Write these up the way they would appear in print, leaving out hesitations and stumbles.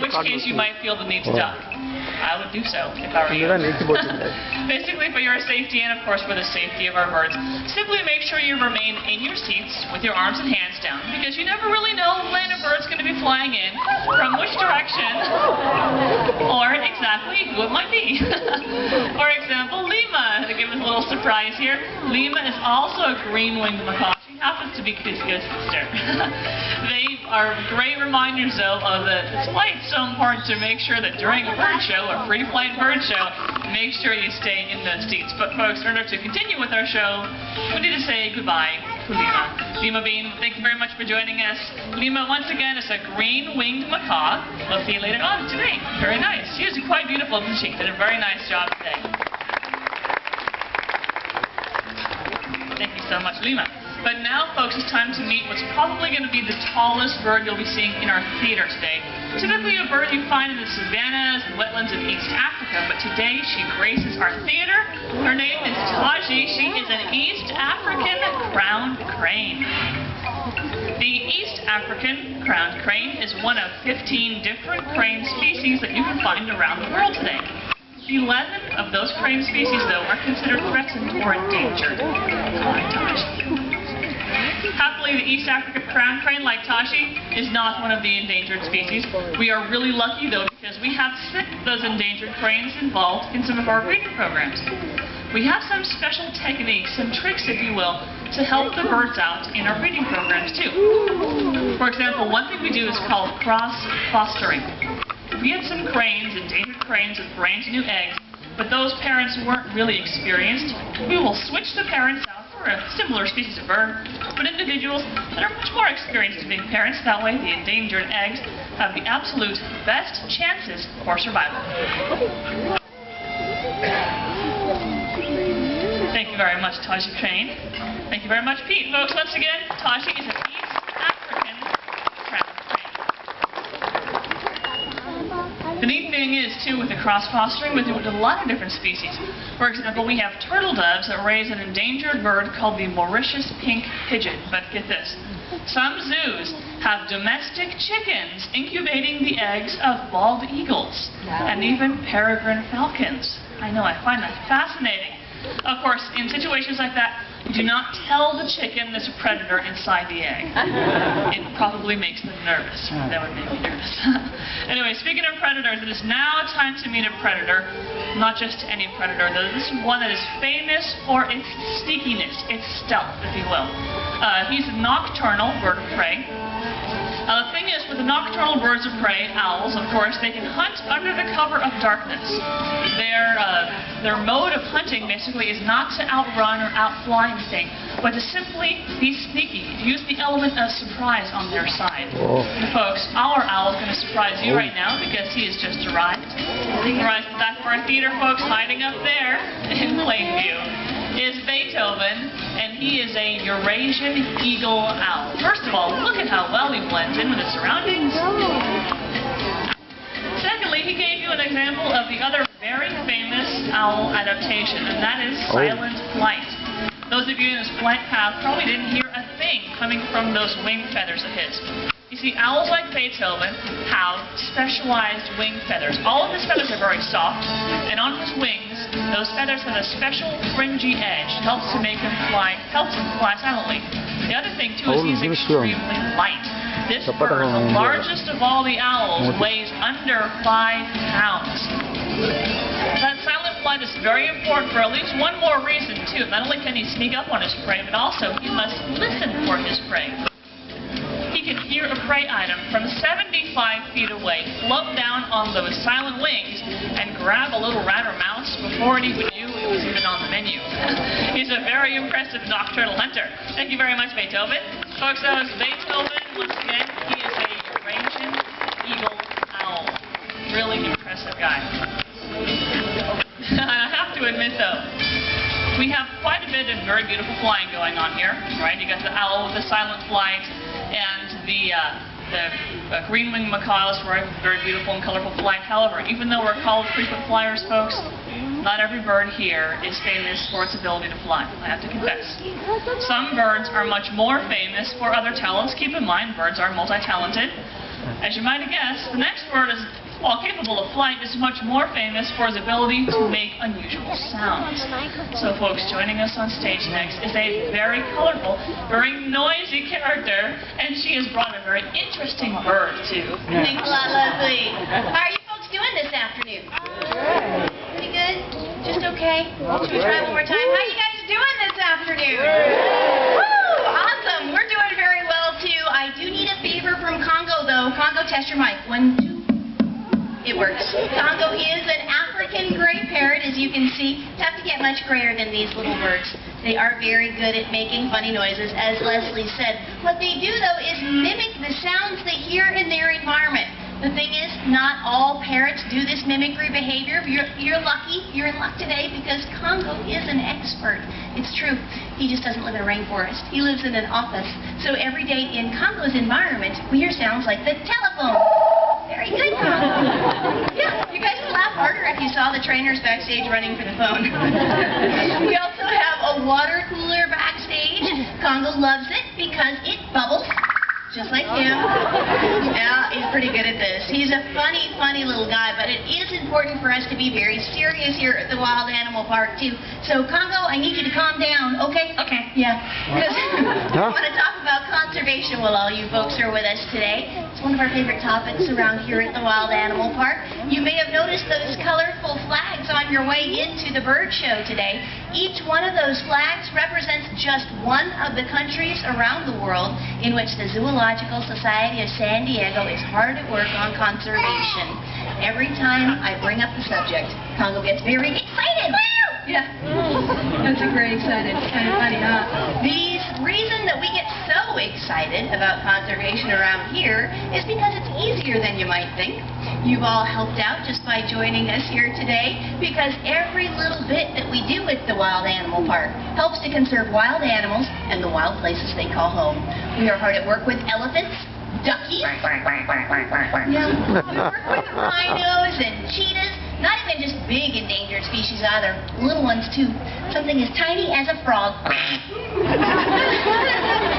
which case you might feel the need to duck. I would do so if I were you. Basically for your safety and of course for the safety of our birds, simply make sure you remain in your seats with your arms and hands down, because you never really know when a bird's going to be flying in, from which direction, or exactly who it might be. For example, Lima, to give us a little surprise here, Lima is also a green-winged macaw. She happens to be Cusco's sister. They are great reminders, though, of it's why it's so important to make sure that during a bird show, a free-flight bird show, make sure you stay in those seats. But folks, in order to continue with our show, we need to say goodbye to Lima. Lima Bean, thank you very much for joining us. Lima, once again, is a green-winged macaw. We'll see you later on today. Very nice. She is quite beautiful, isn't she? Did a very nice job today. Thank you so much, Lima. But now, folks, it's time to meet what's probably going to be the tallest bird you'll be seeing in our theater today. Typically a bird you find in the savannas and wetlands of East Africa, but today she graces our theater. Her name is Taji. She is an East African crowned crane. The East African crowned crane is one of 15 different crane species that you can find around the world today. 11 of those crane species, though, are considered threatened or endangered. Happily, the East African crowned crane, like Tashi, is not one of the endangered species. We are really lucky, though, because we have 6 of those endangered cranes involved in some of our breeding programs. We have some special techniques, some tricks, if you will, to help the birds out in our breeding programs, too. For example, one thing we do is called cross-fostering. We had some cranes, endangered cranes with brand new eggs, but those parents weren't really experienced. We will switch the parents out for a similar species of bird, but individuals that are much more experienced in being parents. That way the endangered eggs have the absolute best chances for survival. Thank you very much, Tashi Crane. Thank you very much, Pete. Folks, once again, Tashi is an East African crowned crane. The neat thing is, too, with the cross-fostering, we do with a lot of different species. For example, we have turtle doves that raise an endangered bird called the Mauritius pink pigeon. But get this, some zoos have domestic chickens incubating the eggs of bald eagles and even peregrine falcons. I know, I find that fascinating. Of course, in situations like that, do not tell the chicken there's a predator inside the egg. It probably makes them nervous. That would make me nervous. Anyway, speaking of predators, it is now time to meet a predator. Not just any predator, though. This is one that is famous for its sneakiness, its stealth, if you will. He's a nocturnal bird of prey. The thing is, with the nocturnal birds of prey, owls, of course, they can hunt under the cover of darkness. Their mode of hunting, basically, is not to outrun or outfly anything, but to simply be sneaky, to use the element of surprise on their side. And folks, our owl is going to surprise you right now, because he has just arrived. Right at the back of our theater, folks, hiding up there in plain view, is Beethoven, and he is a Eurasian eagle owl. First of all, look at how well he blends in with his surroundings. Secondly, he gave you an example of the other very famous owl adaptation, and that is silent flight. Those of you in his flight path probably didn't hear a thing coming from those wing feathers of his. You see, owls like Beethoven have specialized wing feathers. All of his feathers are very soft, and on his wings, those feathers have a special fringy edge that helps him fly silently. The other thing, too, is he's extremely light. This bird, the largest of all the owls, weighs under 5 pounds. That silent flight is very important for at least one more reason, too. Not only can he sneak up on his prey, but also he must listen for his prey. He can hear a prey item from 75 feet away, float down on those silent wings, and grab a little rat or mouse before it even knew it was even on the menu. He's a very impressive nocturnal hunter. Thank you very much, Beethoven. Folks, that was Beethoven. Once again, he is a Eurasian eagle owl. Really impressive guy. I have to admit, though, we have quite a bit of very beautiful flying going on here, right? You got the owl with the silent flight, and the green-winged macaws for a very beautiful and colorful flight. However, even though we're called frequent flyers, folks, not every bird here is famous for its ability to fly, I have to confess. Some birds are much more famous for other talents. Keep in mind, birds are multi-talented. As you might have guessed, the next bird is, while capable of flight, is much more famous for his ability to make unusual sounds. So folks, joining us on stage next is a very colorful, very noisy character, and she has brought a very interesting bird too. Thanks a lot, Leslie. How are you folks doing this afternoon? Pretty good? Just okay? Should we try one more time? How are you guys doing this afternoon? Woo! Awesome! We're doing very well too. I do need a favor from Congo though. Congo, test your mic. 1, 2. It works. Congo is an African gray parrot, as you can see. Have to get much grayer than these little birds. They are very good at making funny noises, as Leslie said. What they do, though, is mimic the sounds they hear in their environment. The thing is, not all parrots do this mimicry behavior. You're lucky. You're in luck today because Congo is an expert. It's true. He just doesn't live in a rainforest. He lives in an office. So every day in Congo's environment, we hear sounds like the telephone. Very good, Congo. Yeah, you guys would laugh harder if you saw the trainers backstage running for the phone. We also have a water cooler backstage. Congo loves it because it bubbles, just like him. Yeah, he's pretty good at this. He's a funny, funny little guy, but it is important for us to be very serious here at the Wild Animal Park, too. So, Congo, I need you to calm down, okay? Okay. Yeah, because I want to talk about conservation while all you folks are with us today. It's one of our favorite topics around here at the Wild Animal Park. You may have noticed those colorful flags on your way into the bird show today. Each one of those flags represents just one of the countries around the world in which the Zoological Society of San Diego is hard at work on conservation. Every time I bring up the subject, Congo gets very excited. Yeah, that's very excited. It's kind of funny, huh? The reason that we get so excited about conservation around here is because it's easier than you might think. You've all helped out just by joining us here today because every little bit that we do at the Wild Animal Park helps to conserve wild animals and the wild places they call home. We are hard at work with elephants, duckies, yeah. We work with rhinos and cheetahs, not even just big endangered species either, little ones too. Something as tiny as a frog.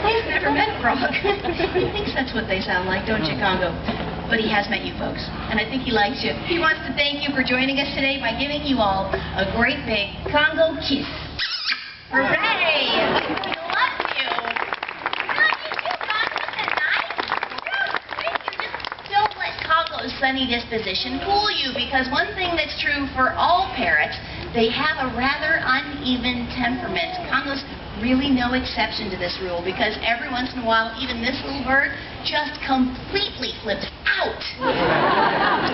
He's never met a frog. He thinks that's what they sound like, don't you, Congo? But he has met you folks, and I think he likes you. He wants to thank you for joining us today by giving you all a great big Congo kiss. Hooray! He loves you. Love you too, Congo. Isn't that nice? Yeah, thank you. Just don't let Congo's sunny disposition fool you, because one thing that's true for all parrots, they have a rather uneven temperament. Congo's really no exception to this rule, because every once in a while, even this little bird just completely flips out.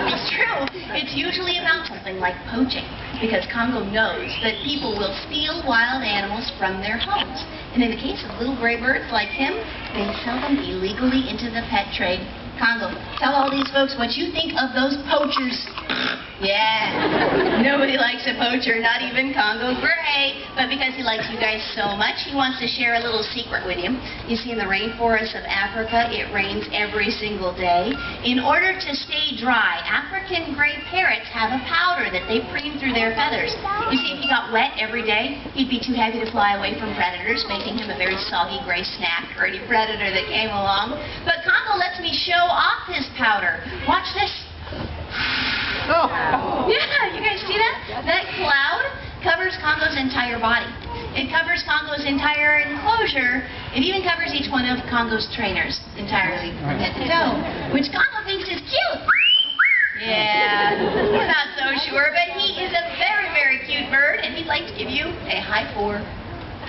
It's true. It's usually about something like poaching, because Congo knows that people will steal wild animals from their homes. And in the case of little gray birds like him, they sell them illegally into the pet trade. Congo, tell all these folks what you think of those poachers. Yeah, nobody likes a poacher, not even Congo Gray. But because he likes you guys so much, he wants to share a little secret with you. You see, in the rainforests of Africa, it rains every single day. In order to stay dry, African gray parrots have a powder that they cream through their feathers. You see, if he got wet every day, he'd be too heavy to fly away from predators, making him a very soggy gray snack for any predator that came along. But Congo lets me show off his powder. Watch this. Oh. Yeah, you guys see that? That cloud covers Congo's entire body. It covers Congo's entire enclosure. It even covers each one of Congo's trainers entirely from head to toe, which Congo thinks is cute. Yeah, we're not so sure, but he is a very, very cute bird, and he'd like to give you a high 4.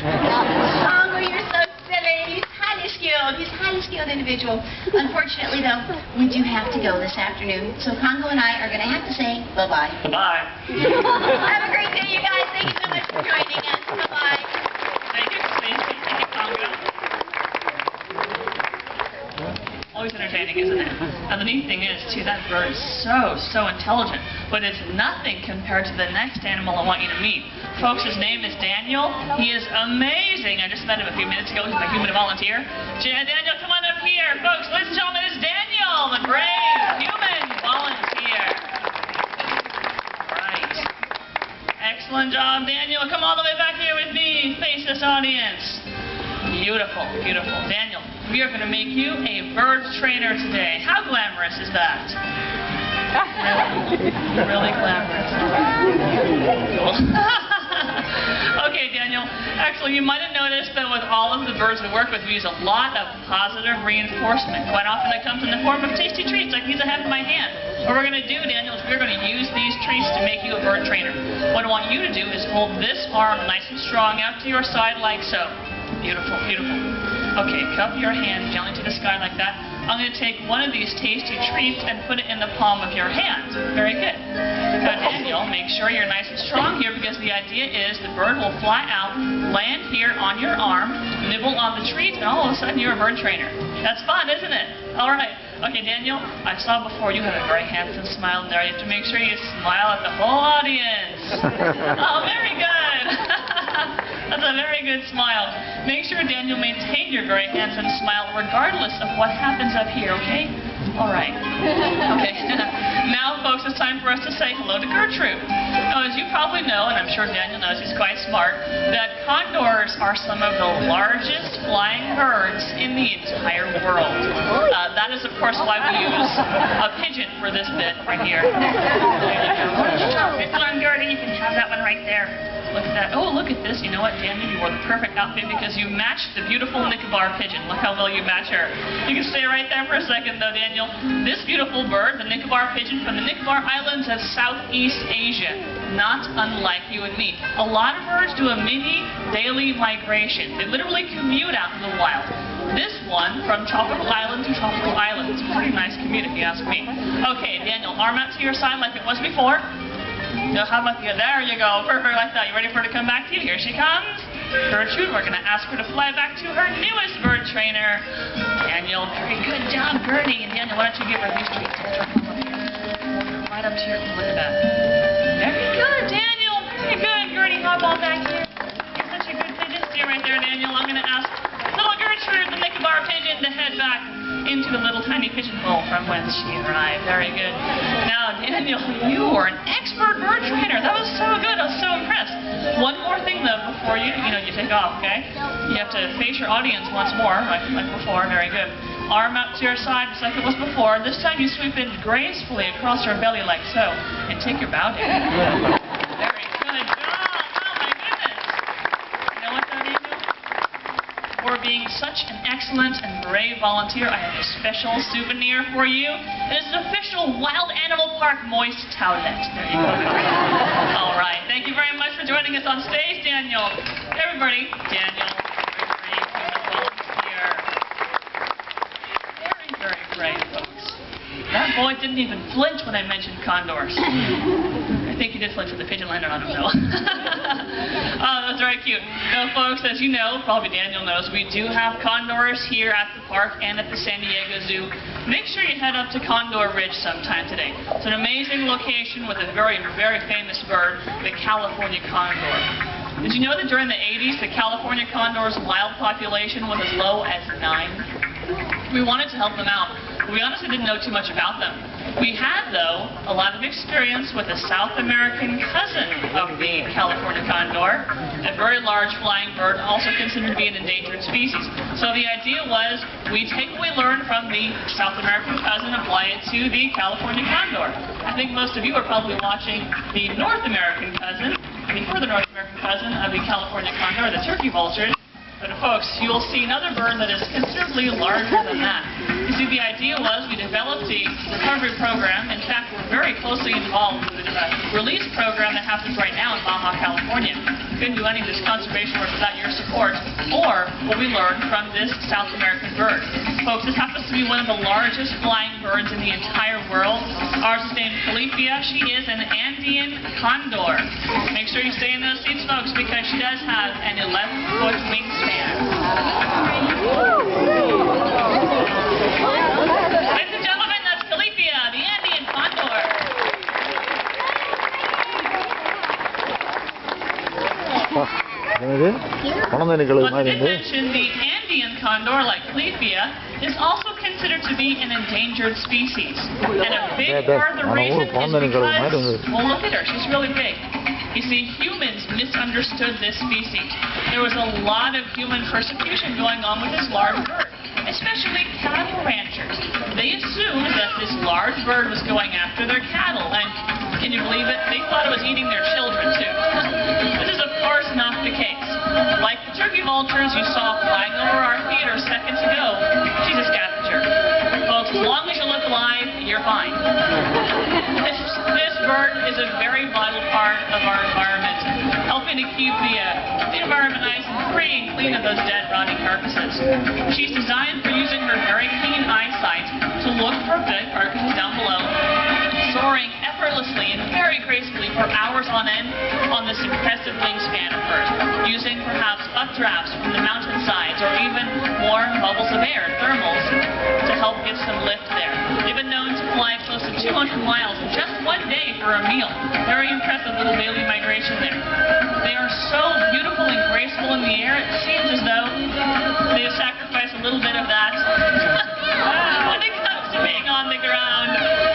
Congo, you're so silly. He's highly skilled. He's a highly skilled individual. Unfortunately, though, we do have to go this afternoon, so Congo and I are going to have to say bye-bye. Bye. Have a great day, you guys. Thank you so much for joining us. Bye-bye. Thank you, Stacey. Thank you, Congo. Always entertaining, isn't it? Now, the neat thing is, too, that bird is so intelligent, but it's nothing compared to the next animal I want you to meet. Folks, his name is Daniel. He is amazing. I just met him a few minutes ago. He's my human volunteer. Daniel, come on up here. Folks, ladies and gentlemen, it's Daniel, the brave human volunteer. Right. Excellent job, Daniel. Come all the way back here with me. Face this audience. Beautiful, beautiful. Daniel, we are going to make you a bird trainer today. How glamorous is that? Really glamorous. Okay, Daniel. Actually, you might have noticed that with all of the birds we work with, we use a lot of positive reinforcement. Quite often it comes in the form of tasty treats like these I have in my hand. What we're going to do, Daniel, is we're going to use these treats to make you a bird trainer. What I want you to do is hold this arm nice and strong out to your side like so. Beautiful, beautiful. Okay, cup your hand gently to the sky like that. I'm going to take one of these tasty treats and put it in the palm of your hand. Very good. Now, Daniel, make sure you're nice and strong here because the idea is the bird will fly out, land here on your arm, nibble on the treat, and all of a sudden you're a bird trainer. That's fun, isn't it? All right. Okay, Daniel, I saw before you have a very handsome smile in there. You have to make sure you smile at the whole audience. Oh, very good. That's a very good smile. Make sure, Daniel, maintain your very handsome smile regardless of what happens up here, okay? All right. Okay. Now, folks, it's time for us to say hello to Gertrude. Now, as you probably know, and I'm sure Daniel knows, he's quite smart, that condors are some of the largest flying birds in the entire world. That is, of course, why we use a pigeon for this bit right here. There you go. Come on, Gertie, you can have that one right there. Look at that. Oh, look at this. You know what, Daniel? You wore the perfect outfit because you matched the beautiful Nicobar pigeon. Look how well you match her. You can stay right there for a second, though, Daniel. This beautiful bird, the Nicobar pigeon from the Nicobar Islands of Southeast Asia, not unlike you and me. A lot of birds do a mini daily migration. They literally commute out in the wild. This one, from tropical island to tropical island. It's a pretty nice commute, if you ask me. Okay, Daniel, arm out to your side like it was before. So how about you? There you go. Perfect like that. You ready for her to come back to you? Here she comes. Gertrude, we're going to ask her to fly back to her newest bird trainer, Daniel. Very good job, Gertie. And Daniel, why don't you give her these treats? Right up to your... Look at that. Very good, Daniel. Very good. Gertie, hop on back here. You're such a good pigeon. Stay right there, Daniel. I'm going to ask little Gertrude, the Nicobar pigeon, to head back into the little tiny pigeonhole from whence she arrived. Very good. Now, Daniel, you were an expert bird trainer. That was so good. I was so impressed. One more thing, though, before you take off, okay? You have to face your audience once more, like before. Very good. Arm out to your side, just like it was before. This time you sweep in gracefully across your belly like so, and take your bow down. Very good job. Oh, my goodness. You know what, though, Daniel? For being such an excellent and brave volunteer, I have a special souvenir for you. It is an official Wild Animal Park moist towelette. There you go. All right. Thank you very much for joining us on stage, Daniel. Everybody, Daniel, very volunteer. Very, very brave, folks. That boy didn't even flinch when I mentioned condors. I think he did flinch with the pigeon lander on him, though. Oh, that's very cute. Now, folks, as you know, probably Daniel knows, we do have condors here at the park and at the San Diego Zoo. Make sure you head up to Condor Ridge sometime today. It's an amazing location with a very, very famous bird, the California condor. Did you know that during the 80s, the California condor's wild population was as low as 9? We wanted to help them out. We honestly didn't know too much about them. We had, though, a lot of experience with a South American cousin of the California condor, a very large flying bird, also considered to be an endangered species. So the idea was we take what we learned from the South American cousin and apply it to the California condor. I think most of you are probably watching the North American cousin, the further North American cousin of the California condor, the turkey vultures. But folks, you'll see another bird that is considerably larger than that. You see, the idea was we developed a recovery program. In fact, we're very closely involved with a release program that happens right now in Baja, California. We couldn't do any of this conservation work without your support, or what we learned from this South American bird. Folks, this happens to be one of the largest flying birds in the entire world. Ours is named Calipia. She is an Andean condor. Make sure you stay in those seats, folks, because she does have an 11-foot wingspan. Ladies and gentlemen, that's Calipia, the Andean condor. But to mention, the Andean condor, like Calipia, is also considered to be an endangered species. And a big part of the reason is because, well, look at her, she's really big. You see, humans misunderstood this species. There was a lot of human persecution going on with this large bird. especially cattle ranchers. They assumed that this large bird was going after their cattle, and can you believe it? They thought it was eating their children, too. This is, of course, not the case. Like the turkey vultures you saw flying over our theater seconds ago, she's a scavenger. Folks, as long as you look alive, you're fine. This bird is a very vital part of our environment, helping to keep the environment nice and free and clean of those dead, rotting carcasses. She's designed for using her very keen eyesight to look for dead carcasses down below, soaring effortlessly and very gracefully for hours on end on this impressive wingspan of hers, using perhaps updrafts from the mountainsides or even warm bubbles of air, thermals, to help get some lift there. They've been known to fly close to 200 miles in just one day for a meal. Very impressive little daily migration there. They are so beautiful and graceful in the air, it seems as though they have sacrificed a little bit of that when it comes to being on the ground.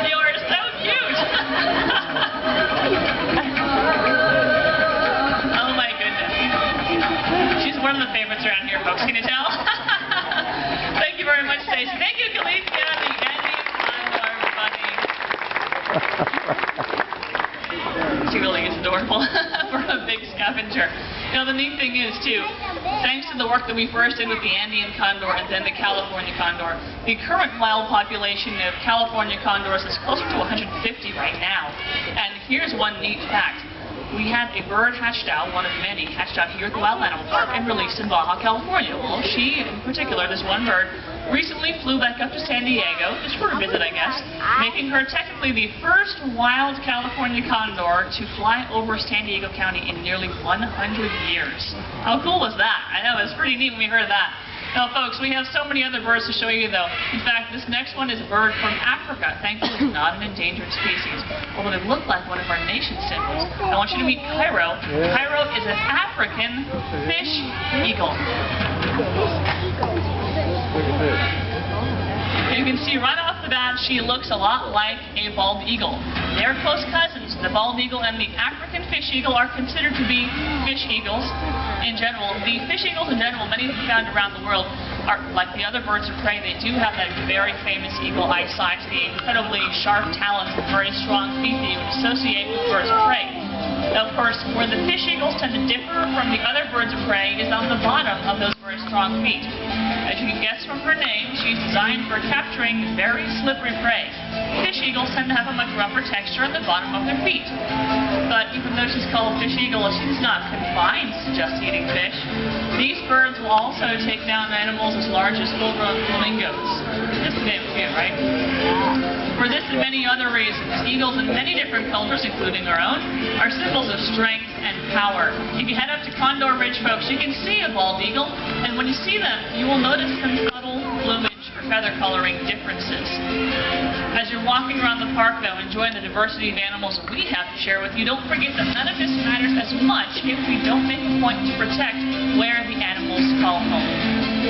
You are so cute! Oh my goodness. She's one of the favorites around here, folks. Can you tell? Thank you very much, Stacey. Thank you, Galicia, the Andean condor, everybody. She really is adorable for a big scavenger. You know, the neat thing is, too, thanks to the work that we first did with the Andean condor and then the California condor, the current wild population of California condors is closer to 150 right now. And here's one neat fact. We had a bird hatched out, one of many, hatched out here at the Wild Animal Park and released in Baja, California. Well, she, in particular, this one bird, recently flew back up to San Diego, just for a visit, I guess, making her technically the first wild California condor to fly over San Diego County in nearly 100 years. How cool was that? I know, it was pretty neat when we heard that. Now, folks, we have so many other birds to show you, though. In fact, this next one is a bird from Africa. Thankfully, it's not an endangered species, although they look like one of our nation's symbols. I want you to meet Cairo. Cairo is an African fish eagle. You can see right off the bat, she looks a lot like a bald eagle. They're close cousins. The bald eagle and the African fish eagle are considered to be fish eagles in general. The fish eagles in general, many found around the world, are like the other birds of prey. They do have that very famous eagle eyesight, the incredibly sharp talons and very strong feet that you would associate with birds of prey. Now, of course, where the fish eagles tend to differ from the other birds of prey is on the bottom of those very strong feet. As you can guess from her name, she's designed for capturing very slippery prey. Fish eagles tend to have a much rougher texture on the bottom of their feet. But even though she's called a fish eagle, she's not confined to just eating fish. These birds will also take down animals as large as full-grown flamingos. Just to name a few, right? For this and many other reasons, eagles in many different cultures, including our own, are symbols of strength and power. If you head up to Condor Ridge, folks, you can see a bald eagle, and when you see them, you will notice some subtle plumage or feather coloring differences. As you're walking around the park, though, enjoying the diversity of animals that we have to share with you, don't forget that none of this matters as much if we don't make a point to protect where the animals call home.